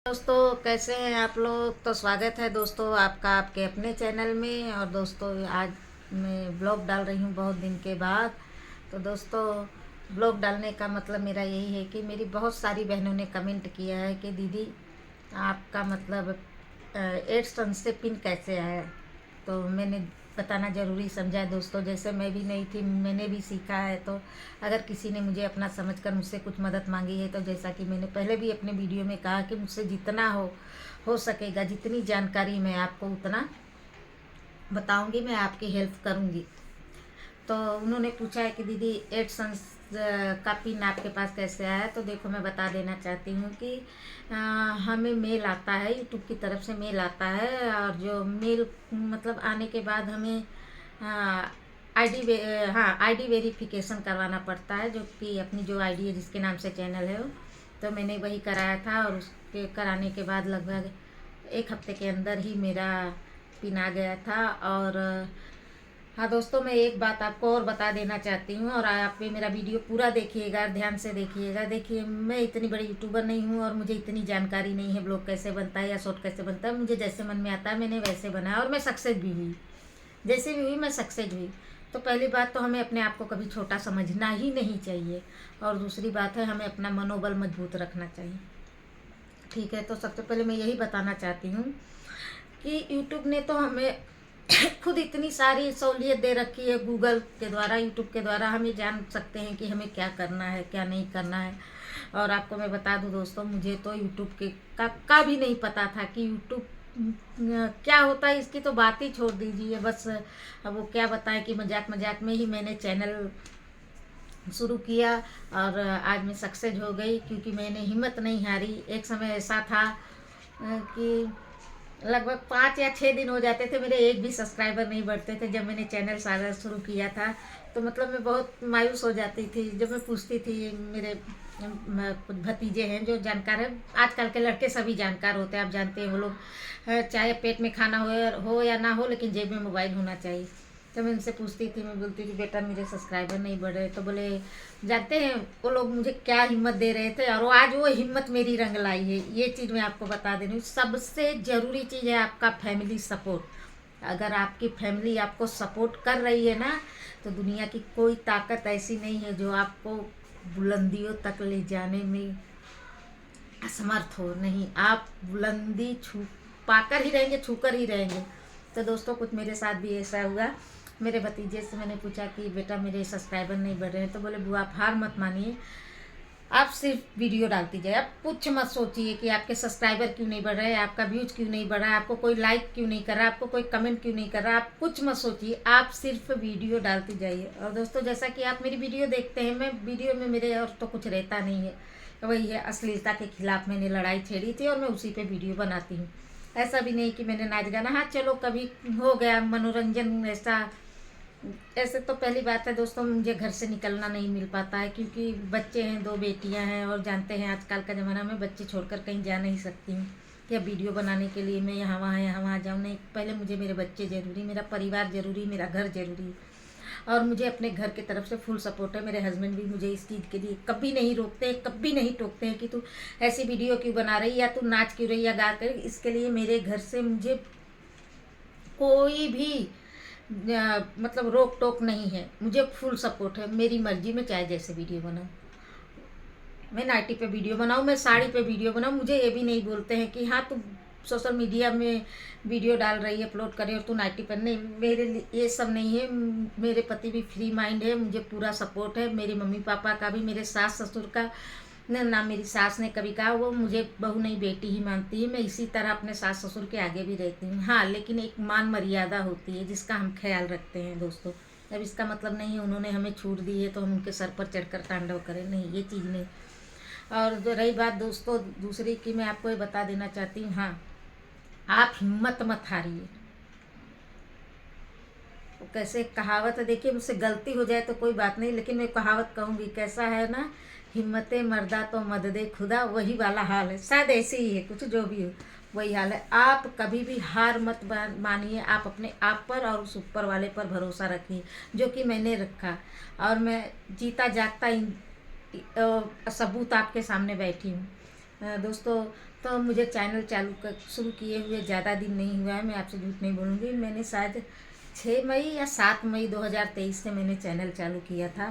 दोस्तों, कैसे हैं आप लोग। तो स्वागत है दोस्तों आपका आपके अपने चैनल में। और दोस्तों, आज मैं ब्लॉग डाल रही हूँ बहुत दिन के बाद। तो दोस्तों, ब्लॉग डालने का मतलब मेरा यही है कि मेरी बहुत सारी बहनों ने कमेंट किया है कि दीदी आपका मतलब 8 सन से पिन कैसे आया। तो मैंने बताना ज़रूरी समझा है दोस्तों। जैसे मैं भी नहीं थी, मैंने भी सीखा है। तो अगर किसी ने मुझे अपना समझकर मुझसे कुछ मदद मांगी है, तो जैसा कि मैंने पहले भी अपने वीडियो में कहा कि मुझसे जितना हो सकेगा, जितनी जानकारी मैं आपको उतना बताऊंगी, मैं आपकी हेल्प करूंगी। तो उन्होंने पूछा है कि दीदी एडसन्स का पिन आपके पास कैसे आया। तो देखो, मैं बता देना चाहती हूँ कि हमें मेल आता है, यूट्यूब की तरफ से मेल आता है। और जो मेल मतलब आने के बाद हमें आईडी वेरिफिकेशन करवाना पड़ता है, जो कि अपनी जो आईडी है, जिसके नाम से चैनल है वो। तो मैंने वही कराया था, और उसके कराने के बाद लगभग 1 हफ्ते के अंदर ही मेरा पिन आ गया था। और हाँ दोस्तों, मैं एक बात आपको और बता देना चाहती हूँ, और आप भी मेरा वीडियो पूरा देखिएगा, ध्यान से देखिएगा। देखिए, मैं इतनी बड़ी यूट्यूबर नहीं हूँ, और मुझे इतनी जानकारी नहीं है ब्लॉग कैसे बनता है या शॉर्ट कैसे बनता है। मुझे जैसे मन में आता है मैंने वैसे बनाया, और मैं सक्सेस भी हुई। जैसे भी हुई मैं सक्सेस हुई। तो पहली बात तो हमें अपने आप को कभी छोटा समझना ही नहीं चाहिए। और दूसरी बात है, हमें अपना मनोबल मजबूत रखना चाहिए। ठीक है, तो सबसे पहले मैं यही बताना चाहती हूँ कि यूट्यूब ने तो हमें खुद इतनी सारी सहूलियत दे रखी है। गूगल के द्वारा, यूट्यूब के द्वारा हम जान सकते हैं कि हमें क्या करना है, क्या नहीं करना है। और आपको मैं बता दूं दोस्तों, मुझे तो यूट्यूब के का भी नहीं पता था कि यूट्यूब क्या होता है। इसकी तो बात ही छोड़ दीजिए। बस अब वो क्या बताएं कि मजाक मजाक में ही मैंने चैनल शुरू किया, और आज मैं सक्सेस हो गई, क्योंकि मैंने हिम्मत नहीं हारी। एक समय ऐसा था कि लगभग 5 या 6 दिन हो जाते थे, मेरे एक भी सब्सक्राइबर नहीं बढ़ते थे जब मैंने चैनल सारा शुरू किया था। तो मतलब मैं बहुत मायूस हो जाती थी जब मैं पूछती थी। मेरे कुछ भतीजे हैं जो जानकार है। आजकल के लड़के सभी जानकार होते हैं, आप जानते हैं। वो लोग चाहे पेट में खाना हो या ना हो, लेकिन जेब में मोबाइल होना चाहिए। तो मैं उनसे पूछती थी, मैं बोलती थी बेटा मेरे सब्सक्राइबर नहीं बढ़ रहे। तो बोले, जानते हैं वो लोग मुझे क्या हिम्मत दे रहे थे, और वो आज वो हिम्मत मेरी रंग लाई है। ये चीज़ मैं आपको बता दे रही हूँ। सबसे ज़रूरी चीज़ है आपका फैमिली सपोर्ट। अगर आपकी फैमिली आपको सपोर्ट कर रही है ना, तो दुनिया की कोई ताकत ऐसी नहीं है जो आपको बुलंदियों तक ले जाने में असमर्थ हो। नहीं, आप बुलंदी छू पाकर ही रहेंगे, छूकर ही रहेंगे। तो दोस्तों, कुछ मेरे साथ भी ऐसा हुआ। मेरे भतीजे से मैंने पूछा कि बेटा मेरे सब्सक्राइबर नहीं बढ़ रहे हैं। तो बोले, बुआ आप हार मत मानिए, आप सिर्फ वीडियो डालती जाए। आप कुछ मत सोचिए कि आपके सब्सक्राइबर क्यों नहीं बढ़ रहे हैं, आपका व्यूज क्यों नहीं बढ़ रहा है, आपको कोई लाइक क्यों नहीं कर रहा, आपको कोई कमेंट क्यों नहीं कर रहा। आप कुछ मत सोचिए, आप सिर्फ वीडियो डालती जाइए। और दोस्तों, जैसा कि आप मेरी वीडियो देखते हैं, मैं वीडियो में मेरे और तो कुछ रहता नहीं है। वही है, अश्लीलता के खिलाफ मैंने लड़ाई छेड़ी थी, और मैं उसी पे वीडियो बनाती हूँ। ऐसा भी नहीं कि मैंने नाच गाना, हाँ चलो कभी हो गया मनोरंजन। ऐसे तो पहली बात है दोस्तों, मुझे घर से निकलना नहीं मिल पाता है, क्योंकि बच्चे हैं, 2 बेटियां हैं। और जानते हैं आजकल का ज़माना में बच्चे छोड़कर कहीं जा नहीं सकती हूँ कि अब वीडियो बनाने के लिए मैं यहाँ वहाँ जाऊँ। नहीं, पहले मुझे मेरे बच्चे ज़रूरी, मेरा परिवार ज़रूरी, मेरा घर ज़रूरी। और मुझे अपने घर की तरफ से फुल सपोर्ट है। मेरे हस्बैंड भी मुझे इस चीज़ के लिए कभी नहीं रोकते, कभी नहीं टोकते हैं कि तू ऐसी वीडियो क्यों बना रही, या तू नाच क्यों रही, या गा कर। इसके लिए मेरे घर से मुझे कोई भी मतलब रोक टोक नहीं है। मुझे फुल सपोर्ट है, मेरी मर्जी में चाहे जैसे वीडियो बनाऊँ। मैं नाइटी पे वीडियो बनाऊँ, मैं साड़ी पे वीडियो बनाऊँ, मुझे ये भी नहीं बोलते हैं कि हाँ तू सोशल मीडिया में वीडियो डाल रही है, अपलोड करे और तू नाइटी पर। नहीं, मेरे लिए ये सब नहीं है। मेरे पति भी फ्री माइंड है, मुझे पूरा सपोर्ट है। मेरे मम्मी पापा का भी, मेरे सास ससुर का ना मेरी सास ने कभी कहा वो मुझे बहू नहीं बेटी ही मानती है। मैं इसी तरह अपने सास ससुर के आगे भी रहती हूँ। हाँ, लेकिन एक मान मर्यादा होती है जिसका हम ख्याल रखते हैं दोस्तों। अब इसका मतलब नहीं है उन्होंने हमें छूट दी है तो हम उनके सर पर चढ़कर तांडव करें, नहीं, ये चीज़ नहीं। और जो रही बात दोस्तों दूसरी की, मैं आपको ये बता देना चाहती हूँ, हाँ आप हिम्मत मत हारिए। तो कैसे कहावत है, देखिए मुझसे गलती हो जाए तो कोई बात नहीं, लेकिन मैं कहावत कहूँगी, कैसा है ना, हिम्मते मर्दा तो मददे खुदा, वही वाला हाल है। शायद ऐसे ही है कुछ, जो भी हो वही हाल है। आप कभी भी हार मत मानिए। आप अपने आप पर और उस ऊपर वाले पर भरोसा रखिए, जो कि मैंने रखा। और मैं जीता जागता सबूत आपके सामने बैठी हूँ दोस्तों। तो मुझे चैनल शुरू किए हुए ज़्यादा दिन नहीं हुआ है, मैं आपसे झूठ नहीं बोलूँगी। मैंने शायद 6 मई या 7 मई 2023 से मैंने चैनल चालू किया था,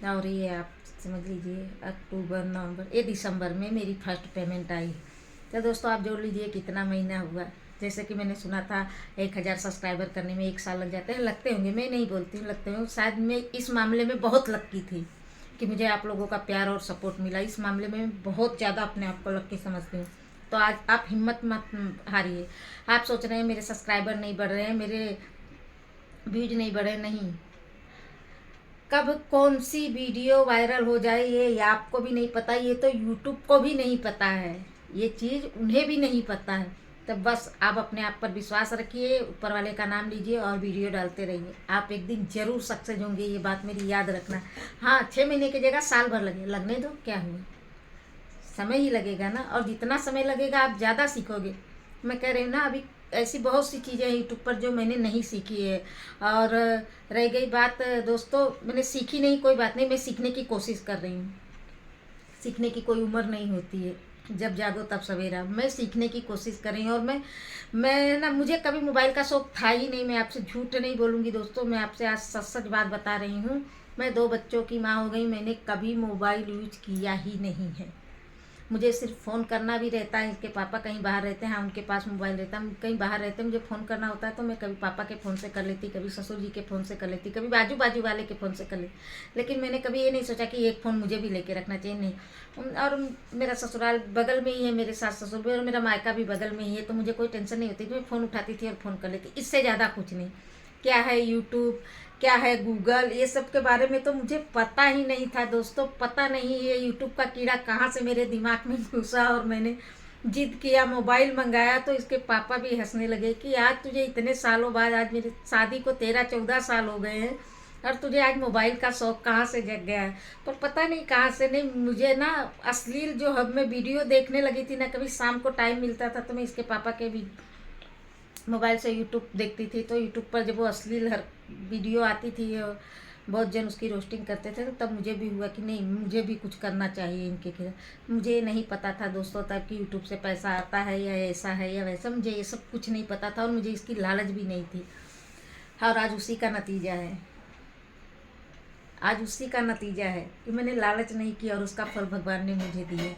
और ये आप समझ लीजिए अक्टूबर नवंबर ये दिसंबर में मेरी फर्स्ट पेमेंट आई। तो दोस्तों आप जोड़ लीजिए कितना महीना हुआ। जैसे कि मैंने सुना था 1000 सब्सक्राइबर करने में 1 साल लग जाते हैं, लगते होंगे, मैं नहीं बोलती हूँ लगते होंगे, शायद मैं इस मामले में बहुत लक्की थी कि मुझे आप लोगों का प्यार और सपोर्ट मिला। इस मामले में बहुत ज़्यादा अपने आप को लक्की समझती हूँ। तो आज आप हिम्मत मत हारिए। आप सोच रहे हैं मेरे सब्सक्राइबर नहीं बढ़ रहे हैं, मेरे व्यूज नहीं बढ़े, नहीं। कब कौन सी वीडियो वायरल हो जाए ये आपको भी नहीं पता, ये तो यूट्यूब को भी नहीं पता है, ये चीज़ उन्हें भी नहीं पता है। तो बस आप अपने आप पर विश्वास रखिए, ऊपर वाले का नाम लीजिए और वीडियो डालते रहिए। आप एक दिन जरूर सक्सेस होंगे, ये बात मेरी याद रखना। हाँ, 6 महीने की जगह साल भर लगने दो, क्या हुआ, समय ही लगेगा ना। और जितना समय लगेगा आप ज़्यादा सीखोगे। मैं कह रही हूँ ना, अभी ऐसी बहुत सी चीज़ें हैं यूट्यूब पर जो मैंने नहीं सीखी है। और रह गई बात दोस्तों, मैंने सीखी नहीं, कोई बात नहीं, मैं सीखने की कोशिश कर रही हूँ। सीखने की कोई उम्र नहीं होती है, जब जागो तब सवेरा। मैं सीखने की कोशिश कर रही हूँ। और मैं ना, मुझे कभी मोबाइल का शौक था ही नहीं, मैं आपसे झूठ नहीं बोलूँगी दोस्तों, मैं आपसे आज सच सच बात बता रही हूँ। मैं 2 बच्चों की माँ हो गई, मैंने कभी मोबाइल यूज किया ही नहीं है। मुझे सिर्फ फ़ोन करना भी रहता है, इसके पापा कहीं बाहर रहते हैं, हाँ उनके पास मोबाइल रहता है, कहीं बाहर रहते हैं, मुझे फ़ोन करना होता है तो मैं कभी पापा के फ़ोन से कर लेती, कभी ससुर जी के फ़ोन से कर लेती, कभी बाजू बाजू वाले के फ़ोन से कर लेती। लेकिन मैंने कभी ये नहीं सोचा कि एक फ़ोन मुझे भी लेके रखना चाहिए, नहीं। और मेरा ससुराल बगल में ही है, मेरे सास ससुर भी, और मेरा मायका भी बगल में ही है, तो मुझे कोई टेंशन नहीं होती, मैं फ़ोन उठाती थी और फ़ोन कर लेती, इससे ज़्यादा कुछ नहीं। क्या है यूट्यूब, क्या है गूगल, ये सब के बारे में तो मुझे पता ही नहीं था दोस्तों, पता नहीं ये यूट्यूब का कीड़ा कहाँ से मेरे दिमाग में घुसा। और मैंने जिद किया, मोबाइल मंगाया, तो इसके पापा भी हंसने लगे कि आज तुझे इतने सालों बाद, आज मेरी शादी को 13-14 साल हो गए हैं, और तुझे आज मोबाइल का शौक कहाँ से जग गया है। पर पता नहीं कहाँ से, नहीं मुझे ना अश्लील जो अब मैं वीडियो देखने लगी थी ना, कभी शाम को टाइम मिलता था तो मैं इसके पापा के भी मोबाइल से यूट्यूब देखती थी, तो यूट्यूब पर जब वो अश्लील हर वीडियो आती थी, बहुत जन उसकी रोस्टिंग करते थे, तो तब मुझे भी हुआ कि नहीं, मुझे भी कुछ करना चाहिए इनके खिलाफ। मुझे नहीं पता था दोस्तों तब कि यूट्यूब से पैसा आता है या ऐसा है या वैसा, मुझे ये सब कुछ नहीं पता था और मुझे इसकी लालच भी नहीं थी। और आज उसी का नतीजा है, आज उसी का नतीजा है कि मैंने लालच नहीं किया और उसका फल भगवान ने मुझे दिया।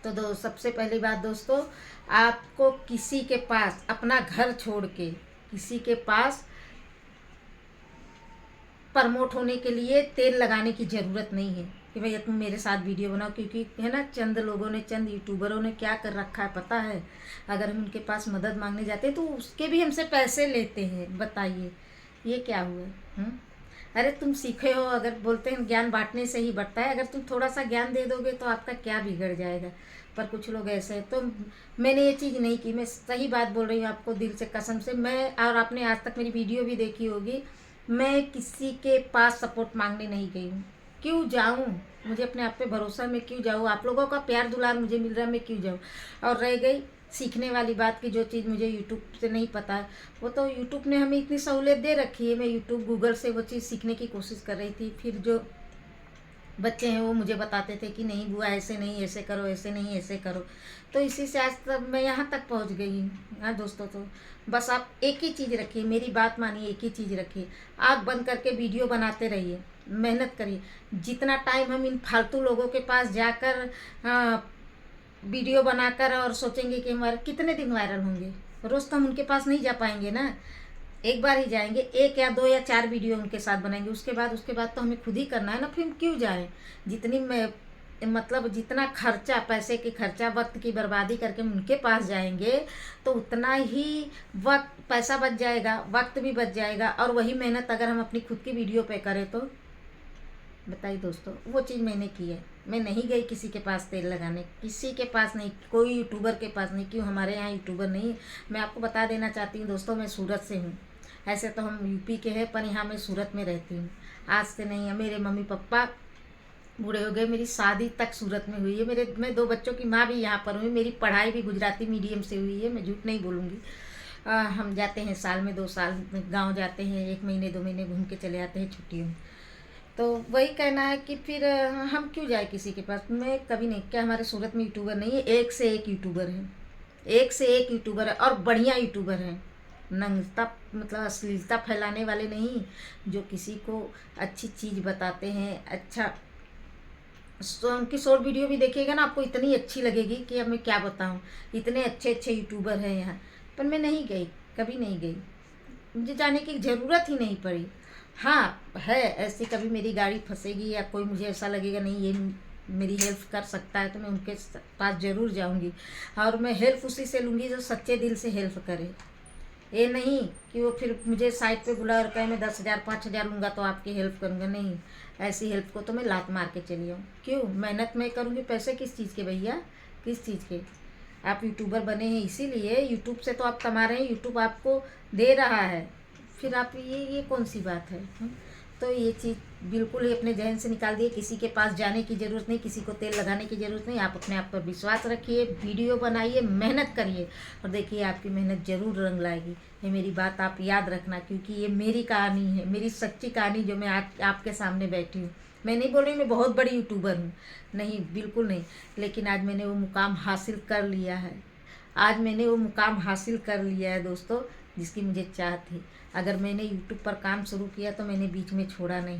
तो सबसे पहली बात दोस्तों, आपको किसी के पास अपना घर छोड़ के किसी के पास प्रमोट होने के लिए तेल लगाने की ज़रूरत नहीं है कि भैया तुम मेरे साथ वीडियो बनाओ, क्योंकि है ना, चंद लोगों ने, चंद यूट्यूबरों ने क्या कर रखा है पता है। अगर हम उनके पास मदद मांगने जाते हैं तो उसके भी हमसे पैसे लेते हैं। बताइए ये क्या हुआ। अरे तुम सीखे हो, अगर बोलते हैं ज्ञान बांटने से ही बढ़ता है, अगर तुम थोड़ा सा ज्ञान दे दोगे तो आपका क्या बिगड़ जाएगा। पर कुछ लोग ऐसे हैं, तो मैंने ये चीज़ नहीं की, मैं सही बात बोल रही हूँ आपको दिल से कसम से। मैं, और आपने आज तक मेरी वीडियो भी देखी होगी, मैं किसी के पास सपोर्ट मांगने नहीं गई हूँ। क्यों जाऊँ, मुझे अपने आप पे भरोसा, मैं क्यों जाऊँ, आप लोगों का प्यार दुलार मुझे मिल रहा है, मैं क्यों जाऊँ। और रह गई सीखने वाली बात की, जो चीज़ मुझे यूट्यूब से नहीं पता है, वो तो यूट्यूब ने हमें इतनी सहूलियत दे रखी है। मैं यूट्यूब गूगल से वो चीज़ सीखने की कोशिश कर रही थी, फिर जो बच्चे हैं वो मुझे बताते थे कि नहीं बुआ ऐसे नहीं, ऐसे करो, ऐसे नहीं, ऐसे करो, तो इसी से आज तक मैं यहाँ तक पहुँच गई हूँ। हाँ दोस्तों, तो बस आप एक ही चीज़ रखिए, मेरी बात मानिए, एक ही चीज़ रखिए, आँख बंद करके वीडियो बनाते रहिए, मेहनत करिए। जितना टाइम हम इन फालतू लोगों के पास जाकर वीडियो बनाकर और सोचेंगे कि हमारे कितने दिन वायरल होंगे, रोज़ तो हम उनके पास नहीं जा पाएंगे ना, एक बार ही जाएंगे, 1 या 2 या 4 वीडियो उनके साथ बनाएंगे, उसके बाद तो हमें खुद ही करना है ना, फिर हम क्यों जाएं। जितनी मतलब जितना खर्चा, पैसे की खर्चा, वक्त की बर्बादी करके हम उनके पास जाएंगे तो उतना ही वक्त, पैसा बच जाएगा, वक्त भी बच जाएगा, और वही मेहनत अगर हम अपनी खुद की वीडियो पे करें तो बताइए दोस्तों, वो चीज़ मैंने की है। मैं नहीं गई किसी के पास तेल लगाने, किसी के पास नहीं, कोई यूट्यूबर के पास नहीं। क्यों, हमारे यहाँ यूट्यूबर नहीं। मैं आपको बता देना चाहती हूँ दोस्तों, मैं सूरत से हूँ, ऐसे तो हम यूपी के हैं, पर यहाँ मैं सूरत में रहती हूँ। आज से नहीं है, मेरे मम्मी पापा बूढ़े हो गए, मेरी शादी तक सूरत में हुई है, मैं 2 बच्चों की माँ भी यहाँ पर हुई, मेरी पढ़ाई भी गुजराती मीडियम से हुई है, मैं झूठ नहीं बोलूँगी। हम जाते हैं साल में 2 साल गाँव जाते हैं, 1 महीने 2 महीने घूम के चले आते हैं छुट्टियों में। तो वही कहना है कि फिर हम क्यों जाए किसी के पास। मैं कभी नहीं, क्या हमारे सूरत में यूट्यूबर नहीं है? एक से एक यूट्यूबर है, एक से एक यूट्यूबर है, और बढ़िया यूट्यूबर हैं। नंगता मतलब अश्लीलता फैलाने वाले नहीं, जो किसी को अच्छी चीज़ बताते हैं। अच्छा, उनकी शॉर्ट वीडियो भी देखिएगा ना, आपको इतनी अच्छी लगेगी कि अब मैं क्या बताऊँ। इतने अच्छे अच्छे यूट्यूबर हैं यहाँ, पर मैं नहीं गई, कभी नहीं गई, मुझे जाने की ज़रूरत ही नहीं पड़ी। हाँ है, ऐसी कभी मेरी गाड़ी फंसेगी या कोई मुझे ऐसा लगेगा नहीं ये मेरी हेल्प कर सकता है, तो मैं उनके पास ज़रूर जाऊंगी, और मैं हेल्प उसी से लूँगी जो सच्चे दिल से हेल्प करे। ये नहीं कि वो फिर मुझे साइड पे बुला और कहे मैं 10,000 5,000 लूँगा तो आपकी हेल्प करूँगा। नहीं, ऐसी हेल्प को तो मैं लात मार के चली आऊँ। क्यों? मेहनत मैं करूँगी, पैसे किस चीज़ के भैया, किस चीज़ के? आप यूट्यूबर बने हैं इसीलिए, यूट्यूब से तो आप कमा रहे हैं, यूट्यूब आपको दे रहा है, फिर आप ये कौन सी बात है? तो ये चीज़ बिल्कुल ही अपने जहन से निकाल दिए। किसी के पास जाने की ज़रूरत नहीं, किसी को तेल लगाने की ज़रूरत नहीं। आप अपने आप पर विश्वास रखिए, वीडियो बनाइए, मेहनत करिए, और देखिए आपकी मेहनत ज़रूर रंग लाएगी। ये मेरी बात आप याद रखना, क्योंकि ये मेरी कहानी है, मेरी सच्ची कहानी, जो मैं आज आपके सामने बैठी हूँ। मैं नहीं बोल रही मैं बहुत बड़ी यूट्यूबर हूँ, नहीं, बिल्कुल नहीं, लेकिन आज मैंने वो मुकाम हासिल कर लिया है। आज मैंने वो मुकाम हासिल कर लिया है दोस्तों, जिसकी मुझे चाह थी। अगर मैंने यूट्यूब पर काम शुरू किया तो मैंने बीच में छोड़ा नहीं,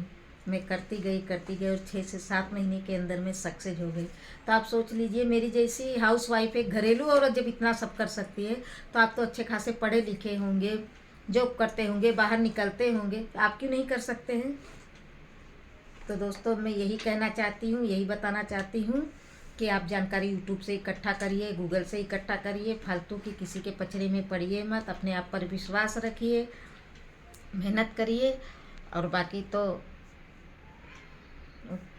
मैं करती गई और 6 से 7 महीने के अंदर में सक्सेस हो गई। तो आप सोच लीजिए, मेरी जैसी हाउस वाइफ, एक घरेलू औरत जब इतना सब कर सकती है, तो आप तो अच्छे खासे पढ़े लिखे होंगे, जॉब करते होंगे, बाहर निकलते होंगे, आप क्यों नहीं कर सकते हैं? तो दोस्तों मैं यही कहना चाहती हूँ, यही बताना चाहती हूँ कि आप जानकारी यूट्यूब से इकट्ठा करिए, गूगल से इकट्ठा करिए, फालतू की किसी के पचड़े में पड़िए मत, अपने आप पर विश्वास रखिए, मेहनत करिए। और बाकी तो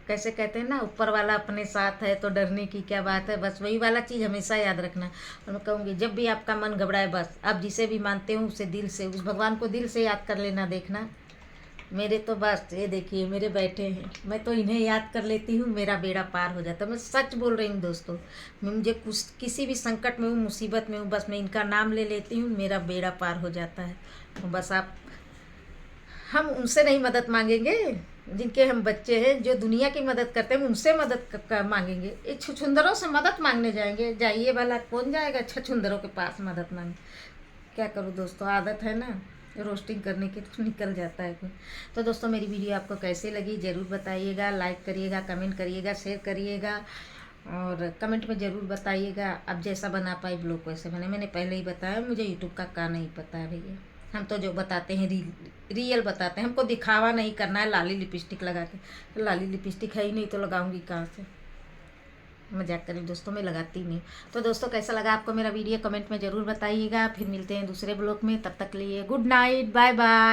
कैसे कहते हैं ना, ऊपर वाला अपने साथ है तो डरने की क्या बात है। बस वही वाला चीज़ हमेशा याद रखना। और मैं कहूँगी, जब भी आपका मन घबराए, बस आप जिसे भी मानते हो उसे दिल से, उस भगवान को दिल से याद कर लेना। देखना मेरे तो बस ये देखिए, मेरे बैठे हैं, मैं तो इन्हें याद कर लेती हूँ, मेरा बेड़ा पार हो जाता है। मैं सच बोल रही हूँ दोस्तों, मैं मुझे कुछ किसी भी संकट में हूँ, मुसीबत में हूँ, बस मैं इनका नाम ले लेती हूँ, मेरा बेड़ा पार हो जाता है। तो बस हम उनसे नहीं मदद मांगेंगे जिनके हम बच्चे हैं, जो दुनिया की मदद करते हैं, उनसे मदद मांगेंगे। ये छछुंदरों से मदद मांगने जाएंगे? जाइए वाला कौन जाएगा छछुंदरों के पास मदद मांगे? क्या करूँ दोस्तों, आदत है ना रोस्टिंग करने की, तो निकल जाता है कोई। तो दोस्तों मेरी वीडियो आपको कैसे लगी ज़रूर बताइएगा, लाइक करिएगा, कमेंट करिएगा, शेयर करिएगा, और कमेंट में ज़रूर बताइएगा। अब जैसा बना पाए ब्लॉग वैसे बने। मैंने पहले ही बताया, मुझे यूट्यूब का नहीं पता है भैया। हम तो जो बताते हैं रियल बताते हैं, हमको दिखावा नहीं करना है लाली लिपस्टिक लगा के। तो लाली लिपस्टिक है ही नहीं तो लगाऊंगी कहाँ से? मजाक करें दोस्तों, मैं लगाती नहीं। तो दोस्तों कैसा लगा आपको मेरा वीडियो, कमेंट में ज़रूर बताइएगा। फिर मिलते हैं दूसरे ब्लॉग में, तब तक के लिए गुड नाइट, बाय बाय।